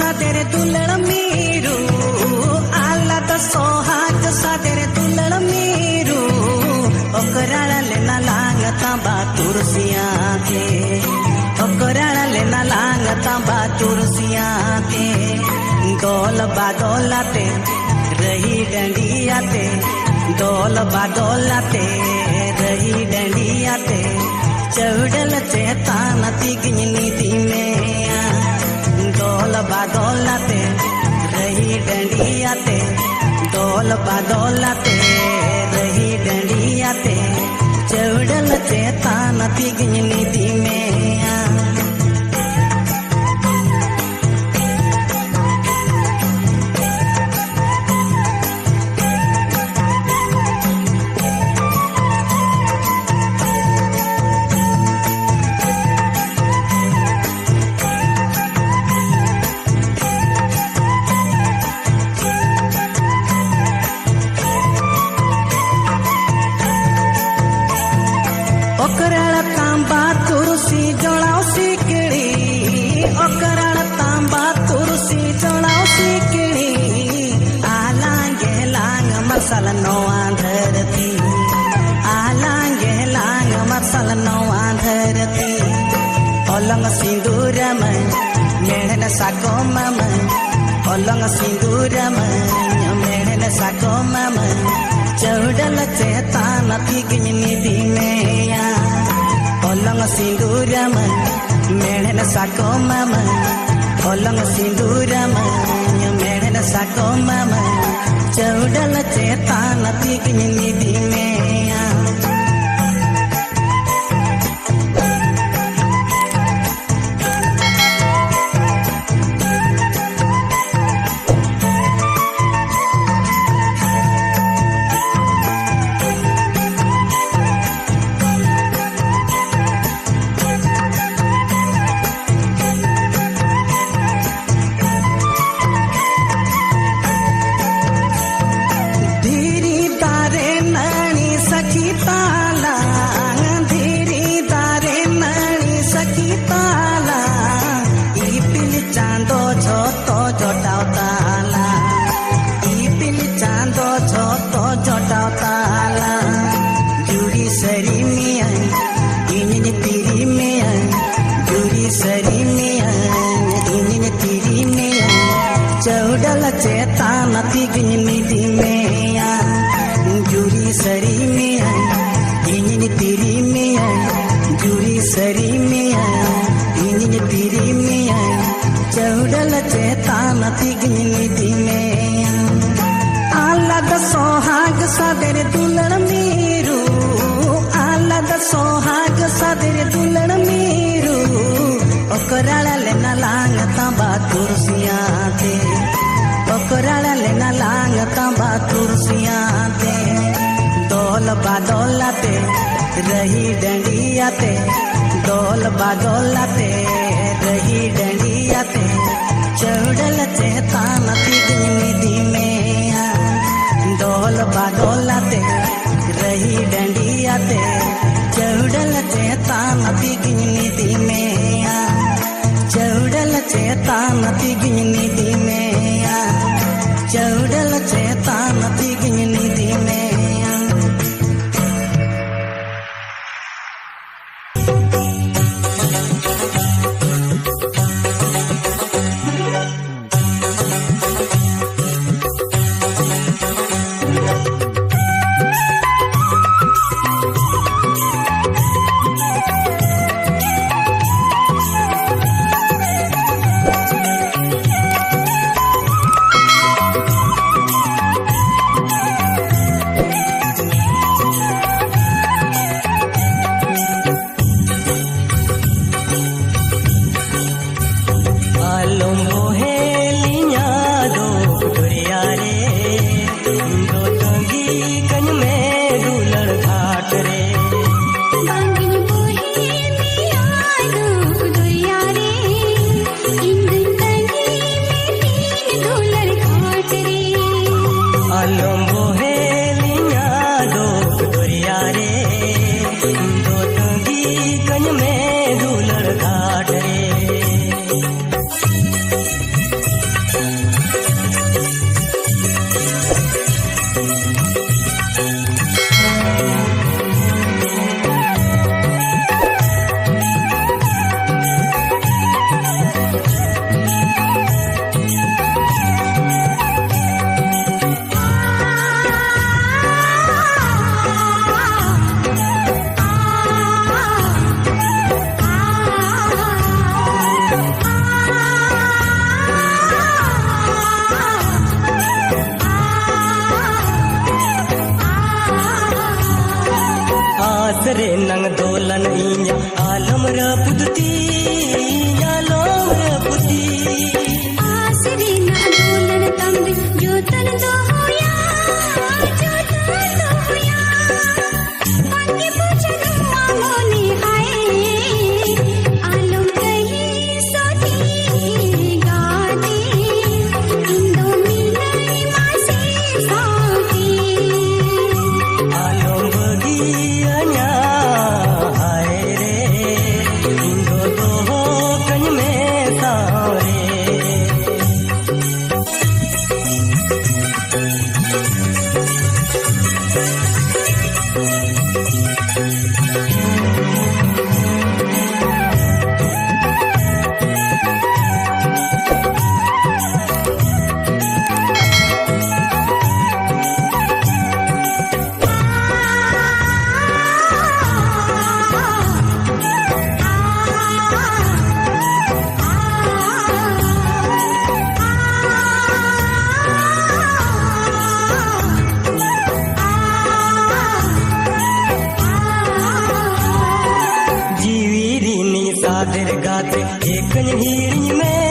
सादेरे दुलड़ मीरू आला सोहाग सादेरे दुलड़ मीरू ओकराड़ा लेना लागता बा तुरसिया के ओकराड़ा लेना लागता बा तुरसिया के डोल बादोलाते रही डंडियाते डोल बादोलाते रही डंडियाते चौड़ल चेतान तिगनी दी में डोल बादोलाते रही डंडियाते डोल बादोलाते रही डंडियाते चौड़ल चेतान तिगनी दी में ओकराड़ा तांबा तुरसी जोड़ाओ सिकड़ी ओकराड़ा तांबा तुरसी जोड़ाओ सिकड़ी आलांगे लांग मसल नौआ धरती आलांगे लांग मसल नौआ धरती ओलंग सिंदूर में मेहन साको मम ओलंग सिंदूर में मेहन साको मम चौड़ल चेतान तिगनी दी में ओलंग सिंदूर में मेहन साको मम ओलंग सिंदूर में मेहन साको मम चौड़ल चेतान तिगनी दी में चौड़ल चेतान तिगनी दी में जूरी सरी में इंजन तिरी में जूरी सरी में इंजन तिरी में चौड़ल चेतान तिगनी दी में आला सोहाग सादेरे दुलड़ मीरू आला सोहाग सादेरे दुलड़ मीरू ओकराड़ा लेना लागता बा तुरसिया ते ओकराड़ा लेना लागता बा तुरसिया ते डोल बादोलाते रही डंडियाते डोल बादोलाते रही डंडियाते चौड़ल चेतान तिगनी दी में डोल बादोलाते रही डंडियाते चौड़ल चेतान तिगनी दी में चौड़ल चेतान तिगनी दी में चौड़ल चेतान तिगनी दी में साधर गाते एक हिड़ी में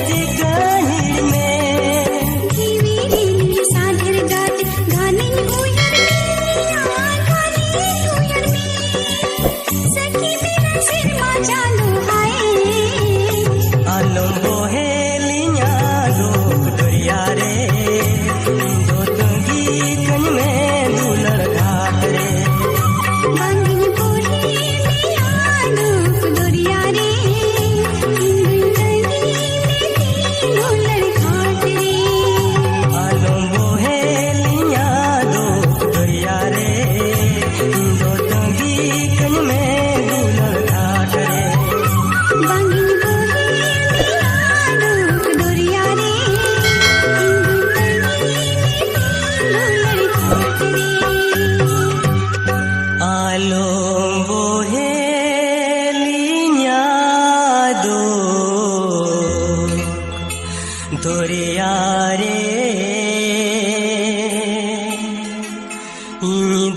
चिकन हिड़ी में कीवी हिड़ी साधर गाते गाने उयर में गाने उयर में सखी मेरा सिर मा चालू हाय आलम बोहेलिया लोग दरिया रे दो तंगी कन में दुलर घाट रे बांगिन बोले मिया लोग दरिया रे तंगी में ढोलर घाट रे आलम बोहेलिया लोग दरिया रे दो तंगी कन में दुलर घाट रे बांगिन बोले मिया लोग दरिया रे ढोलर घाट रे आलम बोहेलिया दो दरिया रे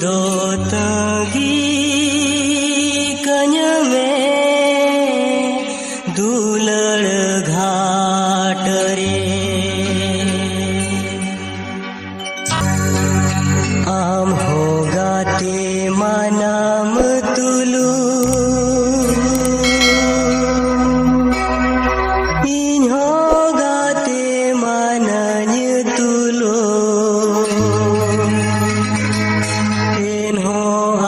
दो तंगी कन में दुलड़ घाट रे आम हो गाते मानाम तुलू इन हो गाते मानन तुलो इन हो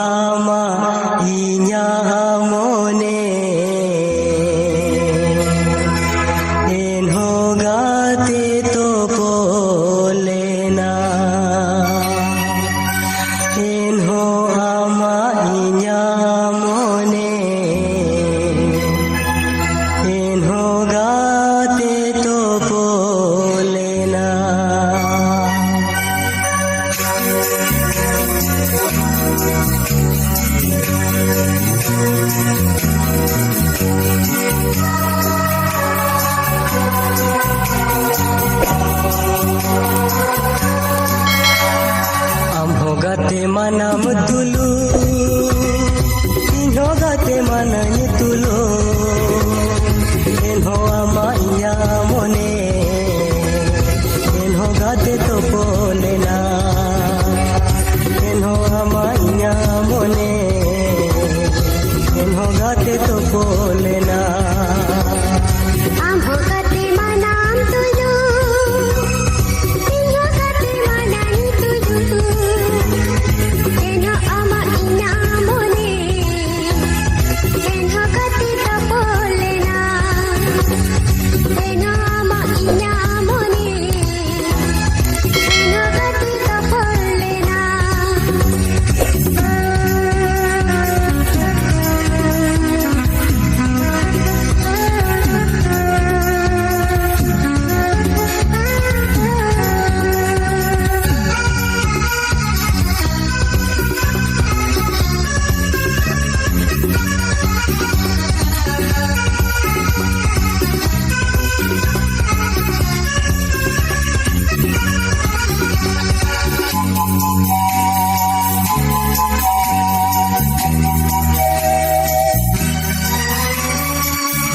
आमा इnya मोने इन हो गाते तो पोलेना इन हो आमा इnya मोने इन हो गाते तो पोलेना आम हो गाते मानाम तुलू इन हो गाते मानन तुलो इन हो आमा इया मोने इन हो गाते तो पोलेना इन हो आमा इया मोने इन हो गाते तो पोलेना आम हो गाते मानाम तुलू इन हो गाते मानाम तुलू इन हो आमा इन्या मोने इन हो गाते तो पोलेना इन हो आमा इन्या मोने इन हो गाते तो पोलेना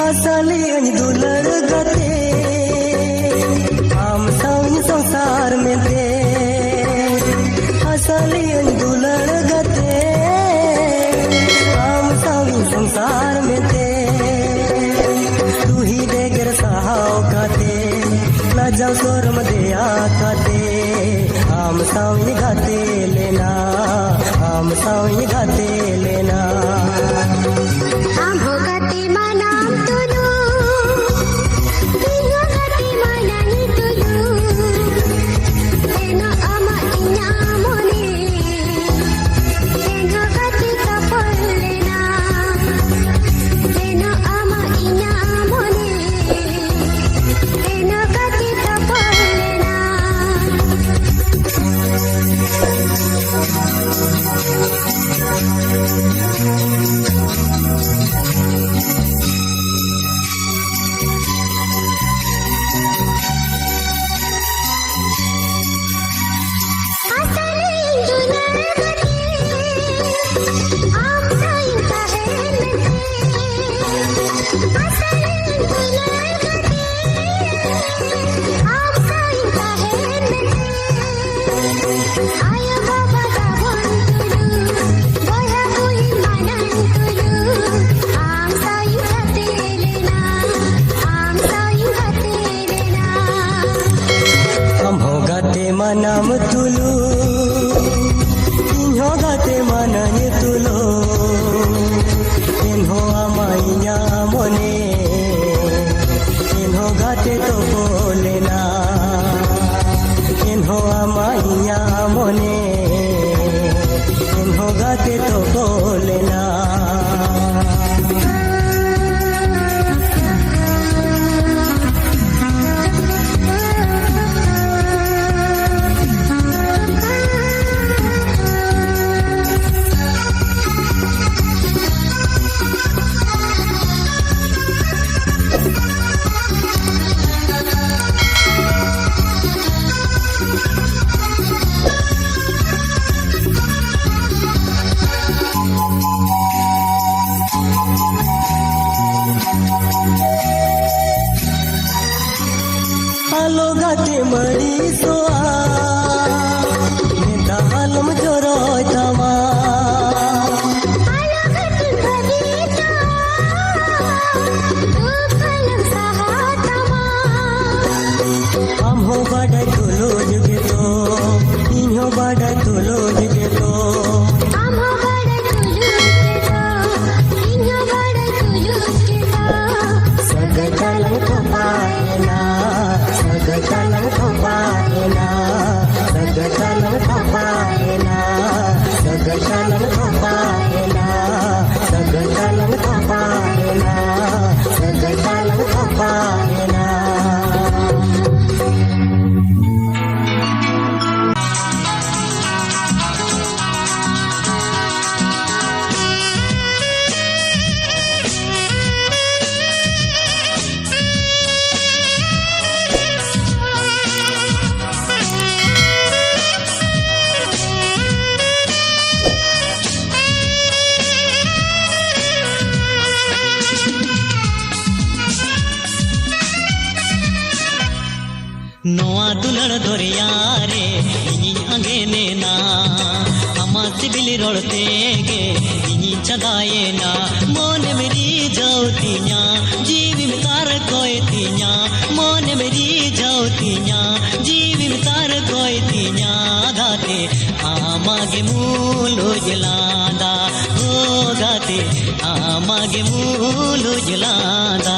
असली दुलर गते हम संग संसार में थे असली दुलर गते हम संग संसार में थे तू ही देगर सहाव काते लजाव स्वर मध्ये आकाते हम संग गाते लेना हम संग गाते लेना आम हो गाते मानाम तुलू इन हो गाते मानाम तुलू इन हो आमा इन्या मोने इन हो गाते तो पोलेना इन हो आमा इन्या मोने इन हो गाते तो पोलेना Manam tulu, inho gate mananye tulo, inho amainya mone, inho gate to bolena, inho amainya mone, inho gate to bolena. Halo gate mari soa, neta halam joroi tama. Halo gate mari soa, halam sahatama. Am ho badai tulo juge to, inho badai tulo juge to. Am ho badai tulo juge to, inho badai tulo juge to. Sagatalang kapaena, sagatalang kapaena, sagatalang kapaena, sagatalang kapaena, sagatalang kapaena, sagatalang kapaena. नोआ दुलड़ दरिया रे इनी अंगेने ना अमा सिबिली रोड़ते गे इनी चदाए ना मोन मेरी जाऊतिया जीवी में तार कोई तिया मोन मेरी जाऊतिया जीवी में तार कोई तिया गाते आमागे मूलो जलादा हो गाते आमागे मूलो जलादा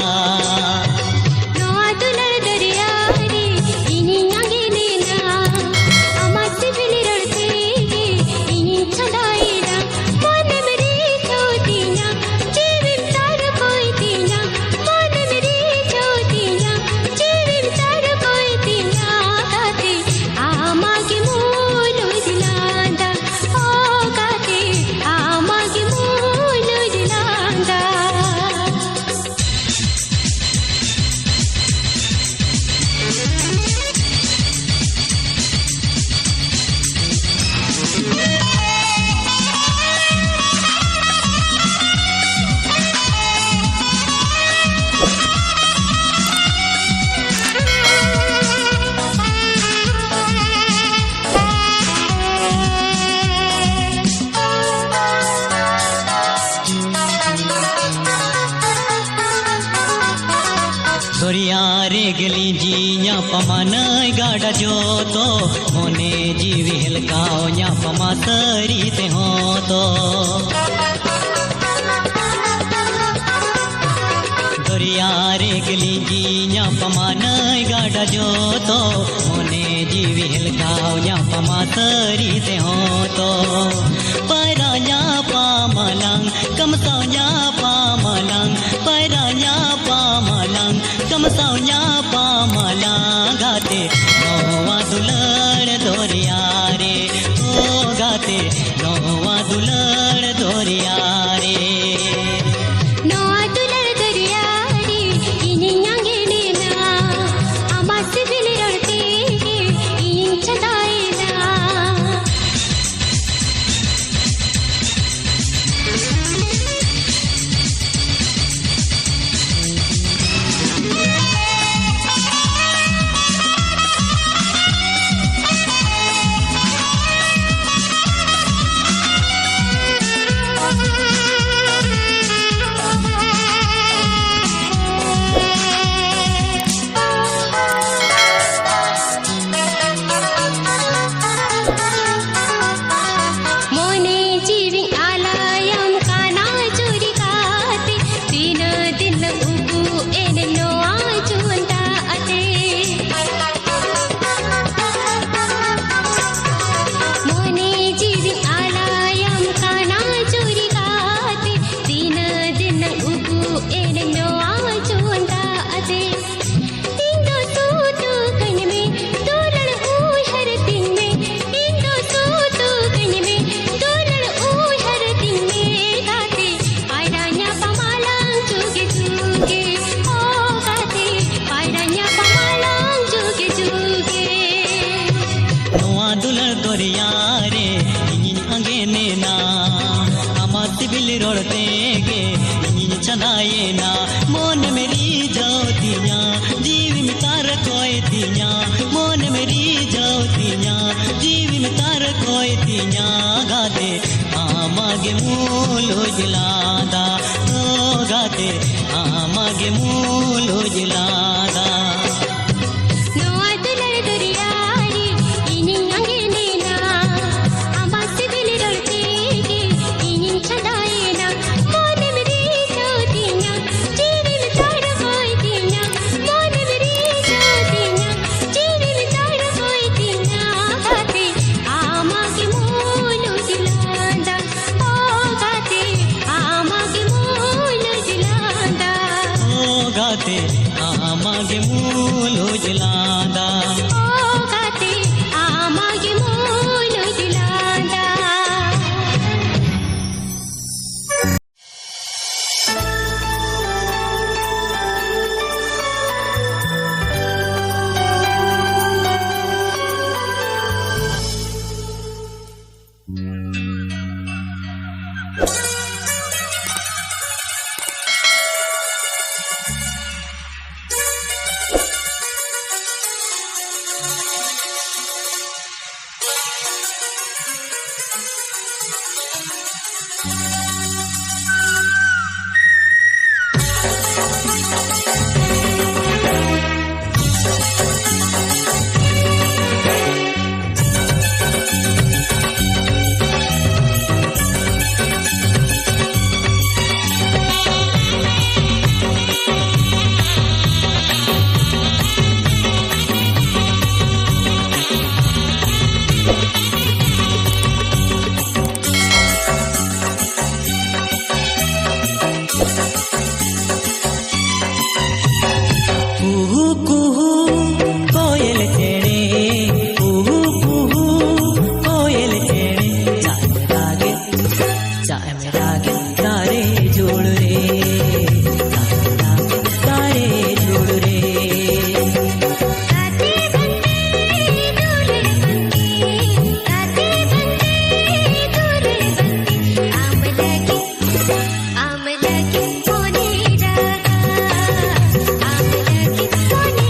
दरियारे गली जिया पमानय गाड़ा जो तो मोने जीवी हलकाओ या पमा तरी ते हो तो दरियारे गली जिया पमानय गाड़ा जो तो मोने जीवी हलकाओ या पमा तरी ते हो तो पैराया पामलंग कमसाया पामलंग पैराया पामलंग कमसाया पामला गाते नोवा दुलड़ दोरिया रे ओ गाते नोवा दुलड़ दोरिया रे नोवा दुलड़ दोरिया रे इनी अंगेने ना अमा सिबिली रोड़ते गे इन चदाए ना जुलादा नोआ दुलर दुरियारी इनिंग अंगे नेना आवाज दिल रड़ते के इनिंग छदाएना मोन मेरी जोतिया जीवी में तार होई दिया मोन मेरी जोतिया जीवी में तार होई दिया गाते आमा के मोलो जुलादा ओ गाते आमा के मोलो जुलादा ओ गाते आमागे मूलो जुलादा ओ गाते आमागे मोलो जुलादा कुहू कुहू कोयल चेणे कुहू कुहू कोयल चेणे चाय में रागे तारे जोड़ रे तारे जोड़ रे गाते बंदे दूर बंदे गाते बंदे दूर बंदे आम लगे मोने रागा आम लगे मोने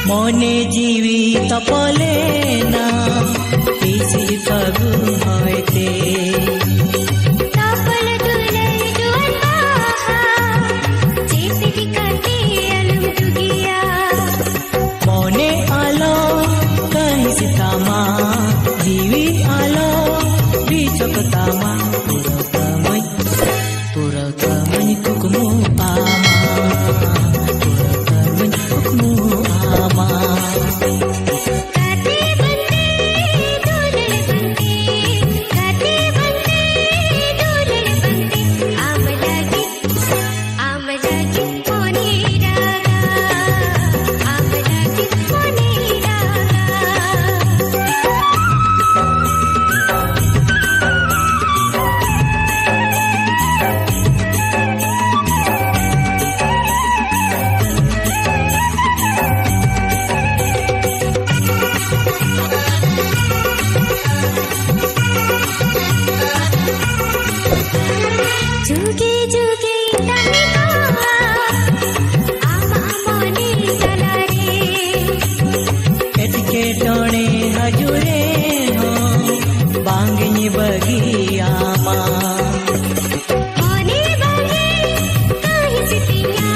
मोने जीवी तपलेना पिसी फगु होते तापल दुलर जुअता जेपी काटे अलम दुगिया मोने आलो कहीं सितामा जीवी आलो बीचकतामा पुरकमय कुकमु आमा गाते बंदे दूर बंदे गाते बंदे दूर बंदे आम लगे मोने रागा आम लगे मोने रागा जुगे जुगे तने आमा मोने चला रे के टोणे हजूरे हो बांगनी बगियामा मोने बागे काहे सितिया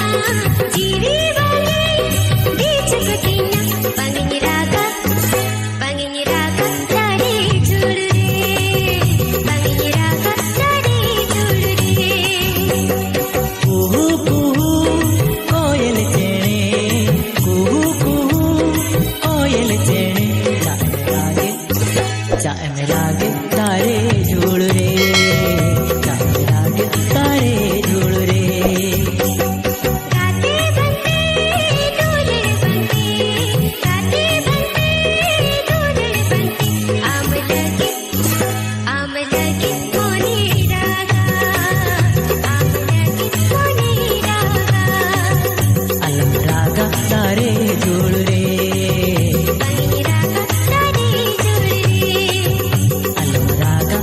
जीवी बागे बीच कटिया पंगनी रागा तारे जुड़ रे पंगनी रागा तारे जुड़ रे कुहू कुहू कोयल चेणे कुहू कुहू कोयल चेणे चाय में रागे तारे जोड़ रे चाय में रागे तारे जोड़ रे गाते बंदे दूर बंदे गाते बंदे दूर बंदे आम लगे मोने रागा आम लगे मोने रागा अलम रागा तारे जोड़ रे पंगनी रागा तारे जुड़ रे अलम रागा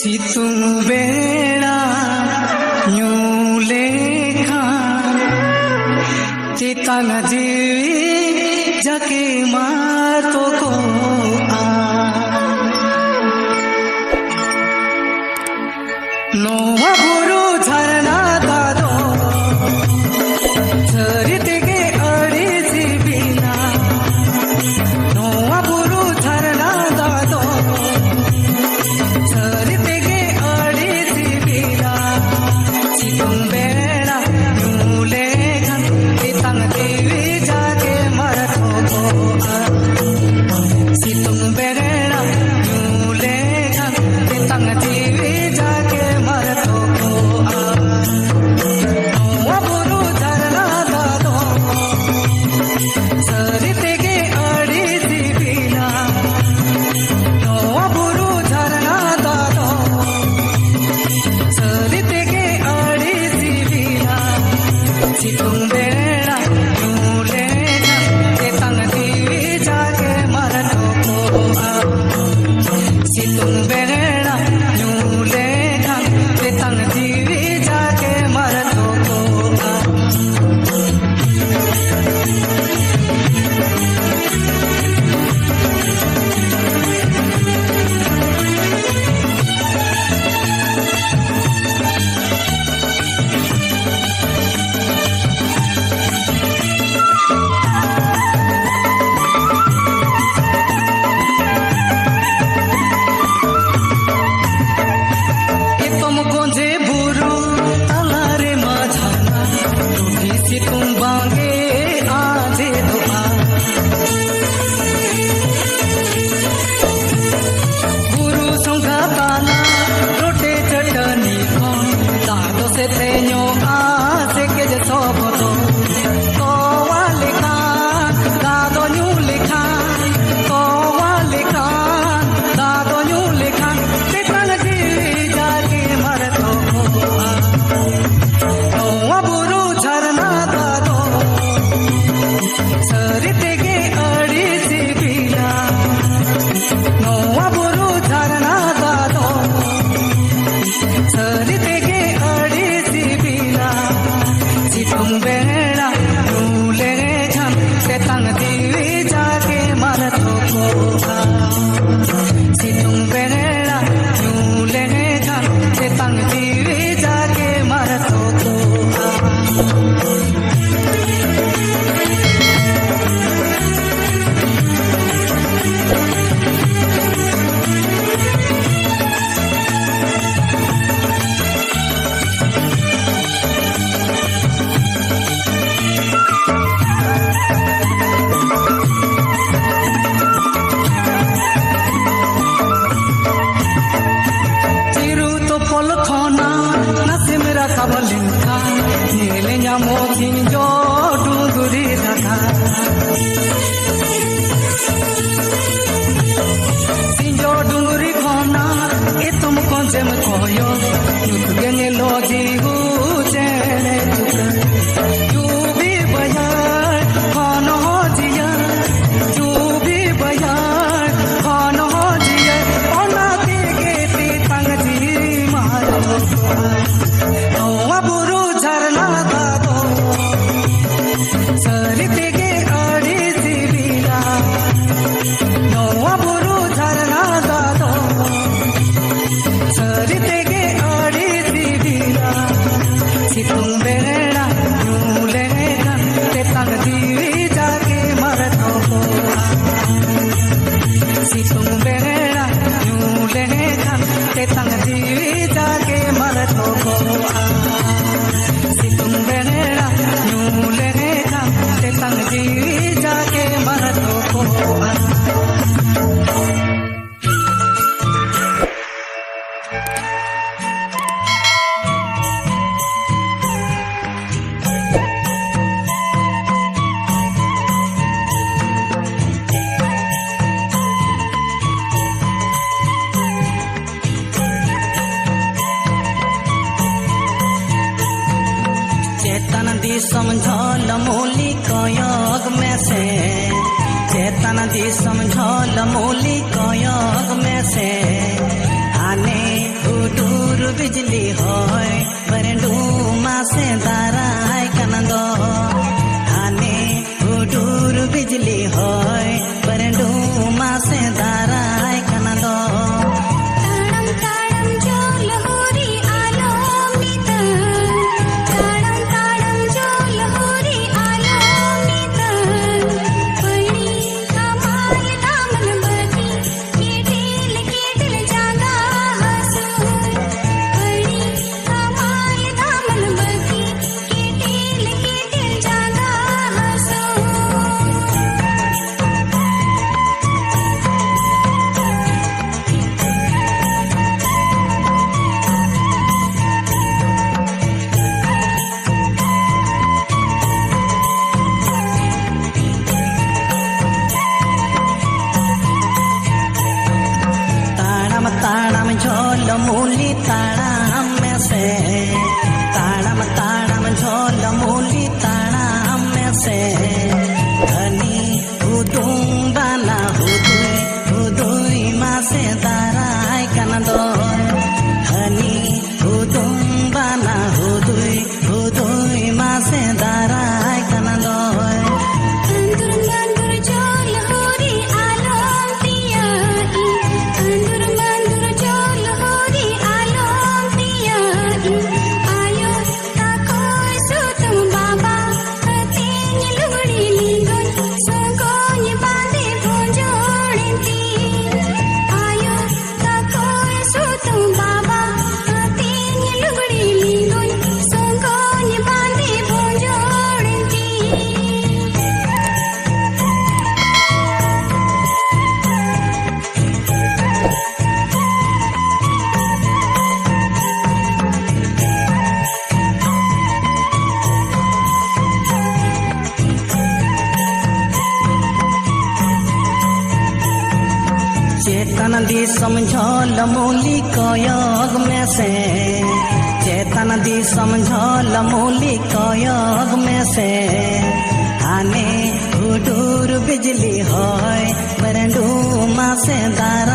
सितुंग बेड़ा ᱧᱩᱞᱮ ᱠᱷᱟᱱ ᱪᱮᱛᱟᱱ ᱡᱤᱣᱤ ᱡᱟᱠᱮ ᱢᱟᱛᱚᱠᱚᱜᱼᱟ ᱱᱚᱣᱟ ᱵᱩᱨᱩ ᱡᱷᱟᱨᱱᱟ ᱫᱟᱜ ᱡᱷᱟᱹᱨᱤ ᱛᱮᱜᱮ ᱟᱹᱰᱤ ᱥᱤᱵᱤᱞᱟ ᱱᱚᱣᱟ ᱵᱩᱨᱩ ᱡᱷᱟᱨᱱᱟ ᱫᱟᱜ ᱡᱷᱟᱹᱨᱤ ᱛᱮᱜᱮ ᱟᱹᱰᱤ ᱥᱤᱵᱤᱞᱟ सितुंग बेड़ा ᱧᱩᱞᱮ ᱠᱷᱟᱱ ᱛᱮᱛᱟᱝ ᱡᱤᱣᱤ ᱡᱟᱜᱮ ᱢᱟᱨᱛᱚᱜᱚᱜᱼᱟ सितुंग बेड़ा ᱧᱩᱞᱮ ᱠᱷᱟᱱ ᱛᱮᱛᱟᱝ ᱡᱤᱣᱤ ᱡᱟᱜᱮ ᱢᱟᱨᱛᱚᱜᱚᱜᱼᱟ ᱱᱚᱣᱟ ᱵᱩᱨᱩ ᱡᱷᱟᱨᱱᱟ ᱫᱟᱜ ᱥᱟᱹᱨᱤ ᱛᱮᱜᱮ ᱟᱹᱰᱤ ᱥᱤᱵᱤᱞᱟ ᱱᱚᱣᱟ ᱵᱩᱨᱩ ᱡᱷᱟᱨᱱᱟ ᱫᱟᱜ ᱥᱟᱹᱨᱤ ᱛᱮᱜᱮ ᱟᱹᱰᱤ ᱥᱤᱵᱤᱞᱟ सितुंग बेड़ा ᱧᱩᱞᱮ ᱠᱷᱟᱱ ᱛᱮᱛᱟᱝ ᱡᱤᱣᱤ ᱡᱟᱜᱮ ᱢᱟᱨᱛᱚᱜᱚᱜᱼᱟ सितुंग बेड़ा ᱧᱩᱞᱮ ᱠᱷᱟᱱ ᱛᱮᱛᱟᱝ ᱡᱤᱣᱤ ᱡᱟᱜᱮ ᱢᱟᱨᱛᱚᱜᱚᱜᱼᱟ एतम गोंजे बुरु तलारे माझाना टूटी सितुंग बांगे आजे दोआ बुरु संगा ताना रोटे चटनी कोन दादो से तेño आसे के जे सोबतो कोवा लेखा दादो न्यू लेखा कोवा लेखा दादो न्यू लेखा तेतंग जीवी जागे मरतोगोआ नोवा बुरु झरना दादो सरी तेगे अड़ी सिबिला नोवा बुरु झरना दादो सरी तेगे अड़ी सिबिला सितुंग बेड़ा ᱧᱩᱞᱮ ᱠᱷᱟᱱ ᱛᱮᱛᱟᱝ ᱡᱤᱣᱤ ᱡᱟᱜᱮ ᱢᱟᱨᱛᱚᱜᱚᱜᱼᱟ सितुंग बेड़ा ᱧᱩᱞᱮ ᱠᱷᱟᱱ ᱛᱮᱛᱟᱝ ᱡᱤᱣᱤ ᱡᱟᱜᱮ ᱢᱟᱨᱛᱚᱜᱚᱜᱼᱟ चिरु तो पल खोना नसे मेरा कबलिंका नीले ᱧᱟᱢो जो डुंगुरी रखा सिंजो डुंगुरी खोना ए तुम कोंजेम कोयो युग गेने लोजी गुजेने तू भी बयार खोनो जिया तू भी बयार खोनो जिया ओना तेगे तेतंग जी मारो नोवा बुरु झरना दाग सरी तेगे अड़ी सिबिला नोवा बुरु झरना दाग सरी तेगे अड़ी सिबिला सितुंग बेड़ा ᱧᱩᱞᱮ ᱠᱷᱟᱱ ᱛᱮᱛᱟᱝ ᱡᱤᱣᱤ ᱡᱟᱜᱮ ᱢᱟᱨᱛᱚᱜᱚᱜᱼᱟ सितुंग बेड़ा ᱧᱩᱞᱮ ᱠᱷᱟᱱ ᱛᱮᱛᱟᱝ ᱡᱤᱣᱤ ᱡᱟᱜᱮ ᱢᱟᱨᱛᱚᱜᱚᱜᱼᱟ सितुंग बेड़ा ᱧᱩᱞᱮ ᱠᱷᱟᱱ ᱛᱮᱛᱟᱝ ᱡᱤᱣᱤ ᱡᱟᱜᱮ ᱢᱟᱨᱛᱚᱜᱚᱜᱼᱟ चेतन दी समझो लमोली कयोग में से चेतन दी समझो लमोली कयोग में से आने बिजली होय बरंडू मासे दाराय कनंदो हाने हुडूर बिजली होय बरंडू मासे दाराय कनंदो ताडम ताडम जो लहोरी आलो मीत ताडम ताडम जो लहोरी आलो मीत पणी कमाल दामन बती केटेल जागा हसून पणी कमाल दामन बती केटेल जागा हसून ताड़म ताड़म झोल मूली ताड़म में से ताड़म ताड़म झोल मूली ताड़म में से धनी हुदुम बाना हुदुई मासे दाराय कनदो धनी हुदुम बाना हुदुई मासे दाराय कनदो अंदुर मंदुर जो लहोरी आलो पियाई अंदुर मंदुर जो लहोरी आलो पियाई आयो ताको सुतम बाबा तेन लुगड़ी लिंगन संगोन बांधे भोजोड़ती आयो ताको सुतम बाबा तेन लुगड़ी लिंगन संगोन बांधे भोजोड़ती चेतन दी समझौल मूली कयोग में से चेतन दी समझौल मूली कयोग में से हाने हुडूर बिजली होय बरंडू मासे दारा